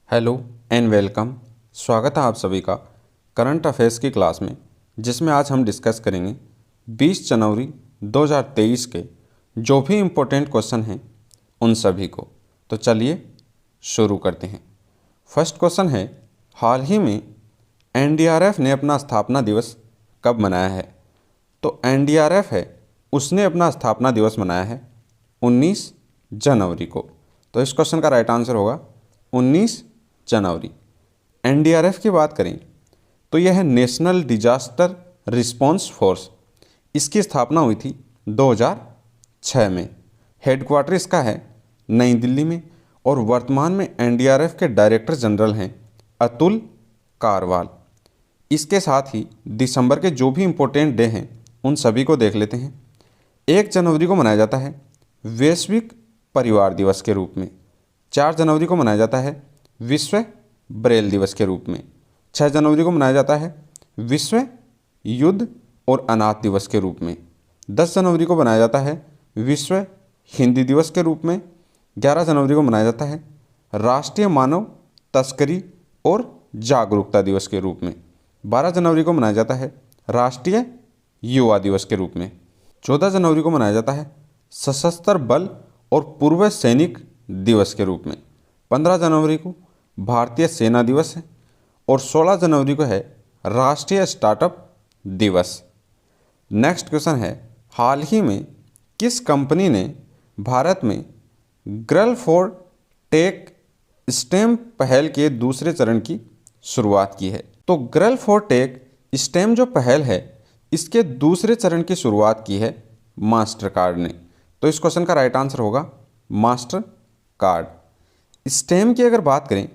Hello and welcome. स्वागत है आप सभी का करंट अफेयर्स की क्लास में, जिसमें आज हम डिस्कस करेंगे 20 जनवरी 2023 के जो भी इम्पोर्टेंट क्वेश्चन हैं उन सभी को। तो चलिए शुरू करते हैं। फर्स्ट क्वेश्चन है, हाल ही में एनडीआरएफ ने अपना स्थापना दिवस कब मनाया है? तो एनडीआरएफ है उसने अपना स्थापना दिवस मनाया है 19 जनवरी को। तो इस क्वेश्चन का राइट आंसर होगा 19 जनवरी। एनडीआरएफ की बात करें तो यह है नेशनल डिजास्टर रिस्पांस फोर्स। इसकी स्थापना हुई थी 2006 में। हेडक्वार्टर इसका है नई दिल्ली में और वर्तमान में एनडीआरएफ के डायरेक्टर जनरल हैं अतुल कारवाल। इसके साथ ही दिसंबर के जो भी इम्पोर्टेंट डे हैं उन सभी को देख लेते हैं। 1 जनवरी को मनाया जाता है वैश्विक परिवार दिवस के रूप में। 4 जनवरी को मनाया जाता है विश्व ब्रेल दिवस के रूप में। 6 जनवरी को मनाया जाता है विश्व युद्ध और अनाथ दिवस के रूप में। 10 जनवरी को मनाया जाता है विश्व हिंदी दिवस के रूप में। 11 जनवरी को मनाया जाता है राष्ट्रीय मानव तस्करी और जागरूकता दिवस के रूप में। 12 जनवरी को मनाया जाता है राष्ट्रीय युवा दिवस के रूप में। 14 जनवरी को मनाया जाता है सशस्त्र बल और पूर्व सैनिक दिवस के रूप में। 15 जनवरी को भारतीय सेना दिवस है और 16 जनवरी को है राष्ट्रीय स्टार्टअप दिवस। नेक्स्ट क्वेश्चन है, हाल ही में किस कंपनी ने भारत में गर्ल फॉर टेक स्टेम पहल के दूसरे चरण की शुरुआत की है? तो गर्ल फॉर टेक स्टेम जो पहल है इसके दूसरे चरण की शुरुआत की है मास्टर कार्ड ने। तो इस क्वेश्चन का राइट आंसर होगा मास्टर कार्ड। स्टेम की अगर बात करें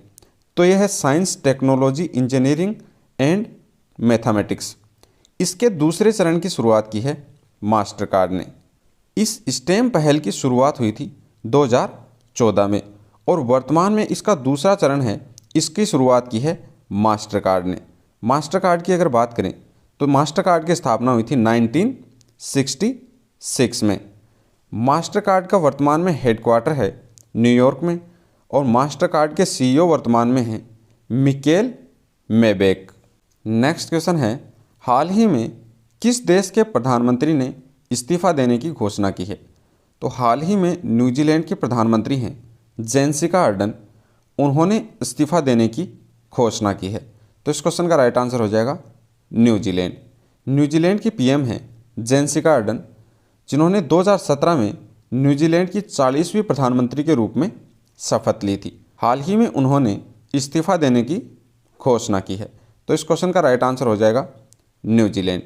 तो यह है science, technology, engineering and mathematics. इसके दूसरे चरण की शुरुआत की है मास्टर कार्ड ने। इस स्टेम पहल की शुरुआत हुई थी 2014 में और वर्तमान में इसका दूसरा चरण है, इसकी शुरुआत की है मास्टर कार्ड ने। मास्टर कार्ड की अगर बात करें तो मास्टर कार्ड की स्थापना हुई थी 1966 में। मास्टर कार्ड का वर्तमान में हेडक्वार्टर है न्यूयॉर्क में और मास्टर कार्ड के सीईओ वर्तमान में हैं मिकेल मेबेक। नेक्स्ट क्वेश्चन है, हाल ही में किस देश के प्रधानमंत्री ने इस्तीफा देने की घोषणा की है? तो हाल ही में न्यूजीलैंड के प्रधानमंत्री हैं जेसिका अर्डन, उन्होंने इस्तीफा देने की घोषणा की है। तो इस क्वेश्चन का राइट आंसर हो जाएगा न्यूजीलैंड। न्यूजीलैंड की पीएम हैं जेसिका अर्डन, जिन्होंने 2017 में न्यूजीलैंड की 40वीं प्रधानमंत्री के रूप में शपथ ली थी। हाल ही में उन्होंने इस्तीफा देने की घोषणा की है। तो इस क्वेश्चन का राइट आंसर हो जाएगा न्यूजीलैंड।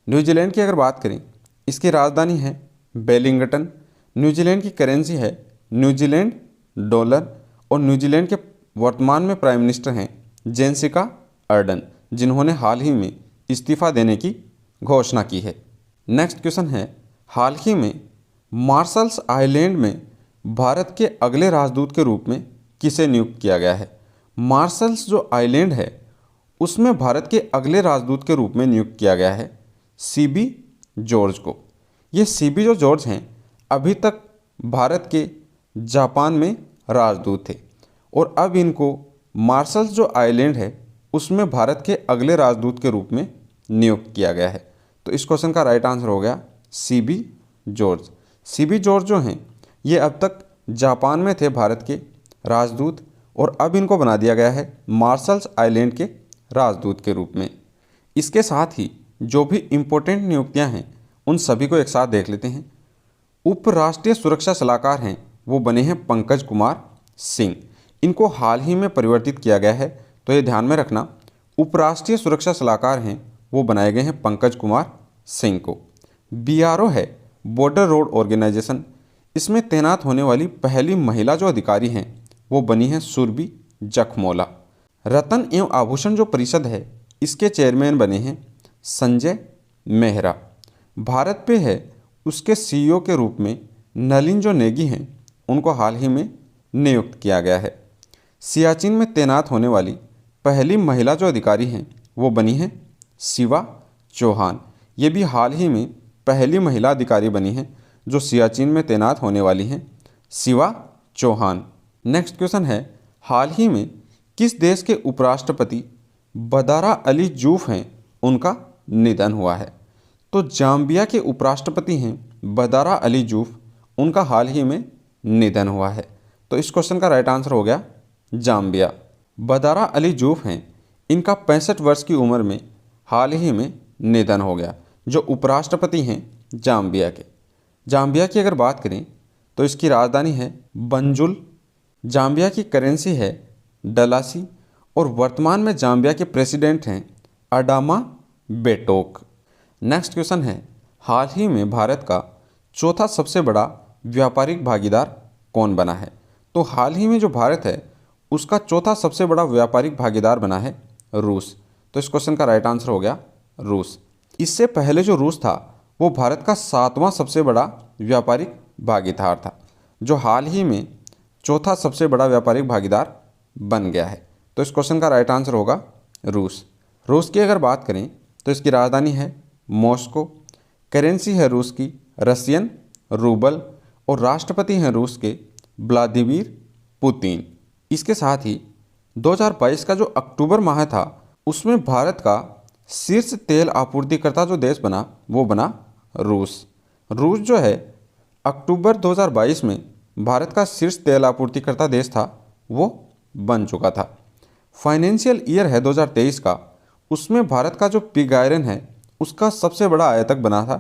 न्यूजीलैंड की अगर बात करें, इसकी राजधानी है वेलिंगटन। न्यूजीलैंड की करेंसी है न्यूजीलैंड डॉलर और न्यूजीलैंड के वर्तमान में प्राइम मिनिस्टर हैं जेसिका अर्डन, जिन्होंने हाल ही में इस्तीफा देने की घोषणा की है। नेक्स्ट क्वेश्चन है, हाल ही में मार्शल्स आइलैंड में भारत के अगले राजदूत के रूप में किसे नियुक्त किया गया है? मार्शल्स जो आइलैंड है उसमें भारत के अगले राजदूत के रूप में नियुक्त किया गया है सीबी जॉर्ज को। ये सीबी जो जॉर्ज हैं अभी तक भारत के जापान में राजदूत थे और अब इनको मार्शल्स जो आइलैंड है उसमें भारत के अगले राजदूत के रूप में नियुक्त किया गया है। तो इस क्वेश्चन का राइट आंसर हो गया सीबी जॉर्ज। सीबी जॉर्ज जो हैं ये अब तक जापान में थे भारत के राजदूत और अब इनको बना दिया गया है मार्शल्स आइलैंड के राजदूत के रूप में। इसके साथ ही जो भी इम्पोर्टेंट नियुक्तियां हैं उन सभी को एक साथ देख लेते हैं। उपराष्ट्रीय सुरक्षा सलाहकार हैं वो बने हैं पंकज कुमार सिंह। इनको हाल ही में परिवर्तित किया गया है, तो ये ध्यान में रखना। उपराष्ट्रीय सुरक्षा सलाहकार हैं वो बनाए गए हैं पंकज कुमार सिंह को। बीआरओ है बॉर्डर रोड ऑर्गेनाइजेशन, इसमें तैनात होने वाली पहली महिला जो अधिकारी हैं वो बनी है सुरभि जखमोला। रत्न एवं आभूषण जो परिषद है इसके चेयरमैन बने हैं संजय मेहरा। भारत पे है उसके सीईओ के रूप में नलिन जो नेगी हैं उनको हाल ही में नियुक्त किया गया है। सियाचिन में तैनात होने वाली पहली महिला जो अधिकारी हैं वो बनी हैं शिवा चौहान। ये भी हाल ही में पहली महिला अधिकारी बनी हैं जो सियाचिन में तैनात होने वाली हैं शिवा चौहान। नेक्स्ट क्वेश्चन है, हाल ही में किस देश के उपराष्ट्रपति बदारा अली जूफ हैं उनका निधन हुआ है? तो जाम्बिया के उपराष्ट्रपति हैं बदारा अली जूफ, उनका हाल ही में निधन हुआ है। तो इस क्वेश्चन का राइट आंसर हो गया जाम्बिया। बदारा अली जूफ हैं, इनका 65 वर्ष की उम्र में हाल ही में निधन हो गया, जो उपराष्ट्रपति हैं जाम्बिया के। जाम्बिया की अगर बात करें तो इसकी राजधानी है बंजुल। जाम्बिया की करेंसी है डलासी और वर्तमान में जाम्बिया के प्रेसिडेंट हैं अडामा बेटोक। नेक्स्ट क्वेश्चन है, हाल ही में भारत का चौथा सबसे बड़ा व्यापारिक भागीदार कौन बना है? तो हाल ही में जो भारत है उसका चौथा सबसे बड़ा व्यापारिक भागीदार बना है रूस। तो इस क्वेश्चन का राइट आंसर हो गया रूस। इससे पहले जो रूस था वो भारत का 7वां सबसे बड़ा व्यापारिक भागीदार था, जो हाल ही में चौथा सबसे बड़ा व्यापारिक भागीदार बन गया है। तो इस क्वेश्चन का राइट आंसर होगा रूस। रूस की अगर बात करें तो इसकी राजधानी है मॉस्को, करेंसी है रूस की रशियन रूबल और राष्ट्रपति हैं रूस के व्लादिमीर पुतिन। इसके साथ ही 2022 का जो अक्टूबर माह था उसमें भारत का शीर्ष तेल आपूर्तिकर्ता जो देश बना वो बना रूस। रूस जो है अक्टूबर 2022 में भारत का शीर्ष तेल आपूर्तिकर्ता देश था, वो बन चुका था। फाइनेंशियल ईयर है 2023 का, उसमें भारत का जो पिग आयरन है उसका सबसे बड़ा आयातक बना था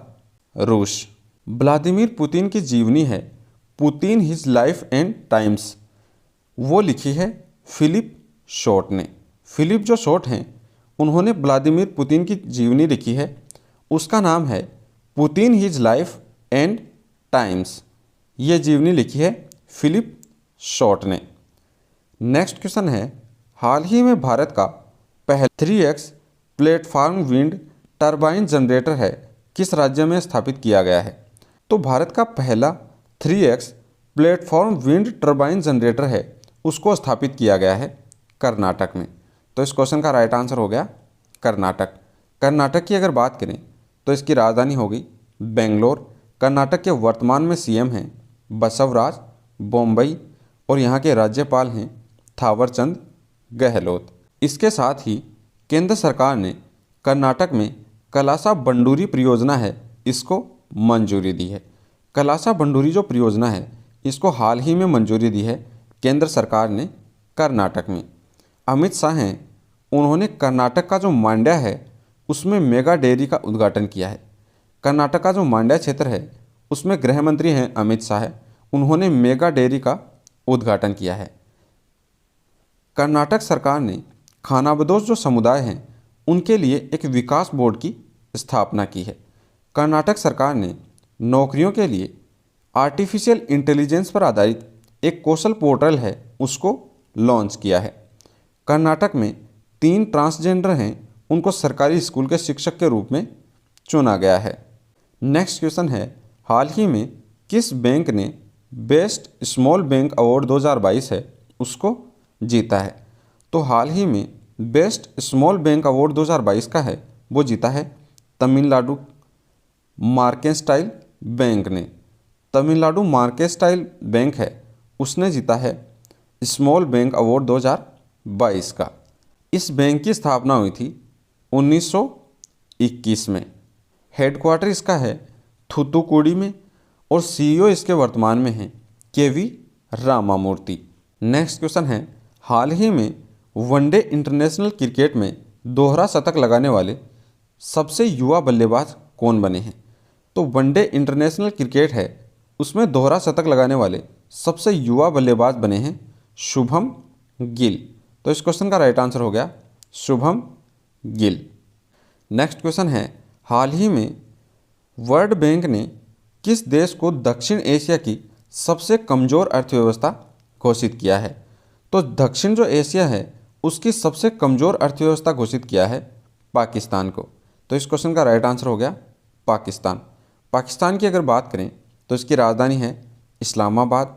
रूस। व्लादिमीर पुतिन की जीवनी है Putin his life and times, वो लिखी है फिलिप शॉर्ट ने। फिलिप जो शॉर्ट हैं उन्होंने व्लादिमीर पुतिन की जीवनी लिखी है, उसका नाम है Putin his life and times. ये जीवनी लिखी है फिलिप शॉर्ट ने। नेक्स्ट क्वेश्चन है, हाल ही में भारत का पहला 3x platform wind turbine generator है किस राज्य में स्थापित किया गया है? तो भारत का पहला 3x platform wind turbine generator है उसको स्थापित किया गया है कर्नाटक में। तो इस क्वेश्चन का राइट आंसर हो गया कर्नाटक। कर्नाटक की अगर बात करें तो इसकी राजधानी होगी बेंगलोर। कर्नाटक के वर्तमान में सीएम हैं बसवराज बोम्बई और यहाँ के राज्यपाल हैं थावरचंद गहलोत। इसके साथ ही केंद्र सरकार ने कर्नाटक में कलासा बंडूरी परियोजना है इसको मंजूरी दी है। कलासा बंडूरी जो परियोजना है इसको हाल ही में मंजूरी दी है केंद्र सरकार ने कर्नाटक में। अमित शाह हैं, उन्होंने कर्नाटक का जो मांड्या है उसमें मेगा डेयरी का उद्घाटन किया है। कर्नाटक का जो मांड्या क्षेत्र है उसमें गृह मंत्री हैं अमित शाह, उन्होंने मेगा डेयरी का उद्घाटन किया है। कर्नाटक सरकार ने खानाबदोश जो समुदाय हैं उनके लिए एक विकास बोर्ड की स्थापना की है। कर्नाटक सरकार ने नौकरियों के लिए आर्टिफिशियल इंटेलिजेंस पर आधारित एक कौशल पोर्टल है उसको लॉन्च किया है। कर्नाटक में 3 ट्रांसजेंडर हैं, उनको सरकारी स्कूल के शिक्षक के रूप में चुना गया है। नेक्स्ट क्वेश्चन है, हाल ही में किस बैंक ने बेस्ट स्मॉल बैंक अवार्ड 2022 है उसको जीता है? तो हाल ही में बेस्ट स्मॉल बैंक अवार्ड 2022 का है वो जीता है तमिलनाडु मार्केंटाइल बैंक ने। तमिलनाडु मार्केंटाइल बैंक है उसने जीता है स्मॉल बैंक अवार्ड 2022 का। इस बैंक की स्थापना हुई थी 1921 में। हेडक्वार्टर इसका है थूथुकुडी में और सीईओ इसके वर्तमान में हैं केवी रामामूर्ति। नेक्स्ट क्वेश्चन है, हाल ही में वनडे इंटरनेशनल क्रिकेट में दोहरा शतक लगाने वाले सबसे युवा बल्लेबाज कौन बने हैं? तो वनडे इंटरनेशनल क्रिकेट है उसमें दोहरा शतक लगाने वाले सबसे युवा बल्लेबाज बने हैं शुभम गिल। तो इस क्वेश्चन का राइट आंसर हो गया शुभम गिल। नेक्स्ट क्वेश्चन है, हाल ही में वर्ल्ड बैंक ने किस देश को दक्षिण एशिया की सबसे कमज़ोर अर्थव्यवस्था घोषित किया है? तो दक्षिण जो एशिया है उसकी सबसे कमज़ोर अर्थव्यवस्था घोषित किया है पाकिस्तान को। तो इस क्वेश्चन का राइट आंसर हो गया पाकिस्तान। पाकिस्तान की अगर बात करें तो इसकी राजधानी है इस्लामाबाद।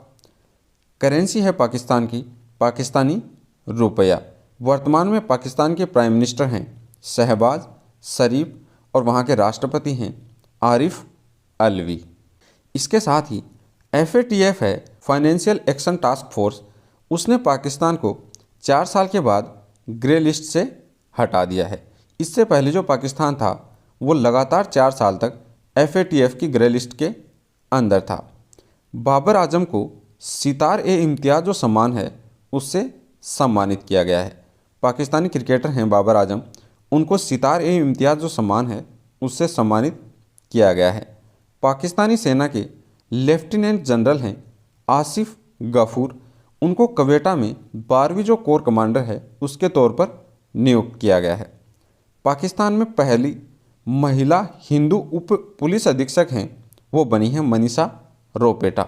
करेंसी है पाकिस्तान की पाकिस्तानी रुपया। वर्तमान में पाकिस्तान के प्राइम मिनिस्टर हैं शहबाज शरीफ और वहाँ के राष्ट्रपति हैं आरिफ अलवी। इसके साथ ही FATF है फाइनेंशियल एक्शन टास्क फोर्स, उसने पाकिस्तान को 4 साल के बाद ग्रे लिस्ट से हटा दिया है। इससे पहले जो पाकिस्तान था वो लगातार 4 साल तक FATF की ग्रे लिस्ट के अंदर था। बाबर आजम को सितार ए इम्तियाज़ जो सम्मान है उससे सम्मानित किया गया है। पाकिस्तानी क्रिकेटर हैं बाबर आजम, उनको सितार ए इम्तियाज़ जो सम्मान है उससे सम्मानित किया गया है। पाकिस्तानी सेना के लेफ्टिनेंट जनरल हैं आसिफ गफूर, उनको क्वेटा में 12वीं जो कोर कमांडर है उसके तौर पर नियुक्त किया गया है। पाकिस्तान में पहली महिला हिंदू उप पुलिस अधीक्षक हैं, वो बनी हैं मनीषा रोपेटा।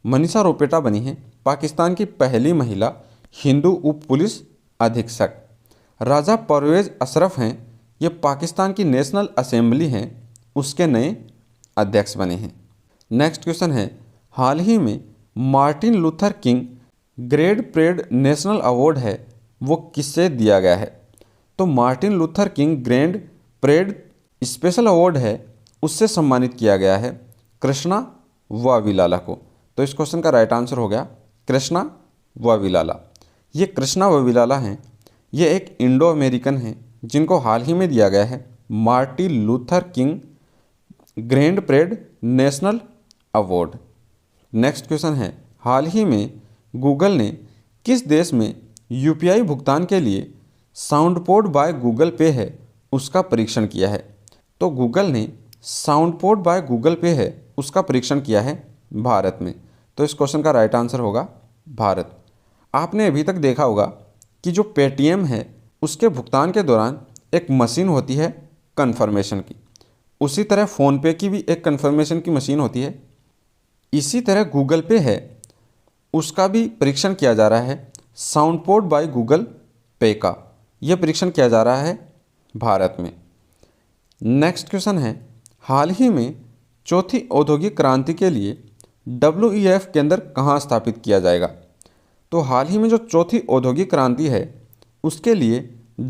मनीषा रोपेटा बनी हैं पाकिस्तान की पहली महिला हिंदू उप पुलिस अधीक्षक। राजा परवेज़ अशरफ हैं, ये पाकिस्तान की नेशनल असेंबली हैं उसके नए अध्यक्ष बने हैं। नेक्स्ट क्वेश्चन है, हाल ही में Martin Luther king grade parade national award है वो किससे दिया गया है? तो Martin Luther king grand parade special award है उससे सम्मानित किया गया है कृष्णा वाविलाला को। तो इस क्वेश्चन का राइट आंसर हो गया कृष्णा वाविलाला। ये कृष्णा वाविलाला हैं, ये एक इंडो अमेरिकन हैं जिनको हाल ही में दिया गया है Martin Luther king grand parade national award. Next question है, हाल ही में गूगल ने किस देश में UPI भुगतान के लिए साउंडपोर्ट बाय गूगल पे है उसका परीक्षण किया है? तो गूगल ने साउंडपोर्ट बाय गूगल पे है उसका परीक्षण किया है भारत में। तो इस क्वेश्चन का राइट आंसर होगा भारत। आपने अभी तक देखा होगा कि जो पेटीएम है उसके भुगतान के दौरान एक मशीन होती है कन्फर्मेशन की, उसी तरह फ़ोनपे की भी एक कन्फर्मेशन की मशीन होती है। इसी तरह गूगल पे है उसका भी परीक्षण किया जा रहा है साउंडपोर्ट बाय गूगल पे का, यह परीक्षण किया जा रहा है भारत में। नेक्स्ट क्वेश्चन है, हाल ही में चौथी औद्योगिक क्रांति के लिए WEF केंद्र कहाँ स्थापित किया जाएगा? तो हाल ही में जो चौथी औद्योगिक क्रांति है उसके लिए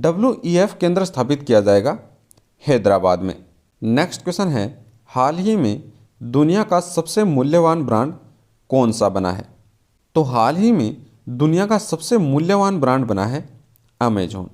WEF केंद्र स्थापित किया जाएगा हैदराबाद में। नेक्स्ट क्वेश्चन है, हाल ही में दुनिया का सबसे मूल्यवान ब्रांड कौन सा बना है? तो हाल ही में दुनिया का सबसे मूल्यवान ब्रांड बना है अमेजोन।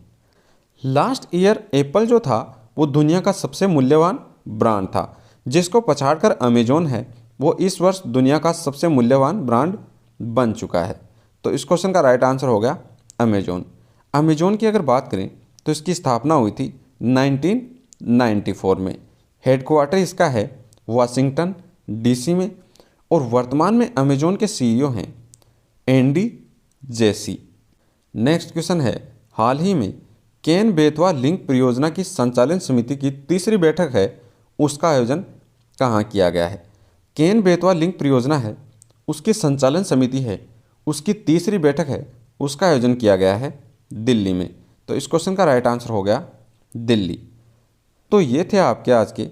लास्ट ईयर एप्पल जो था वो दुनिया का सबसे मूल्यवान ब्रांड था, जिसको पछाड़कर अमेजोन है वो इस वर्ष दुनिया का सबसे मूल्यवान ब्रांड बन चुका है। तो इस क्वेश्चन का राइट आंसर हो गया अमेजोन। अमेजोन की अगर बात करें तो इसकी स्थापना हुई थी 1994 में। हेडक्वार्टर इसका है वाशिंगटन DC में और वर्तमान में अमेजोन के CEO हैं एंडी जेसी। नेक्स्ट क्वेश्चन है, हाल ही में केन बेतवा लिंक परियोजना की संचालन समिति की तीसरी बैठक है उसका आयोजन कहाँ किया गया है? केन बेतवा लिंक परियोजना है उसकी संचालन समिति है उसकी तीसरी बैठक है उसका आयोजन किया गया है दिल्ली में। तो इस क्वेश्चन का राइट आंसर हो गया दिल्ली। तो ये थे आपके आज के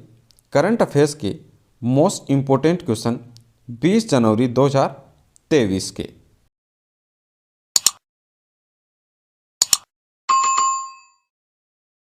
करंट अफेयर्स के मोस्ट इम्पोर्टेंट क्वेश्चन 20 जनवरी 2023 के।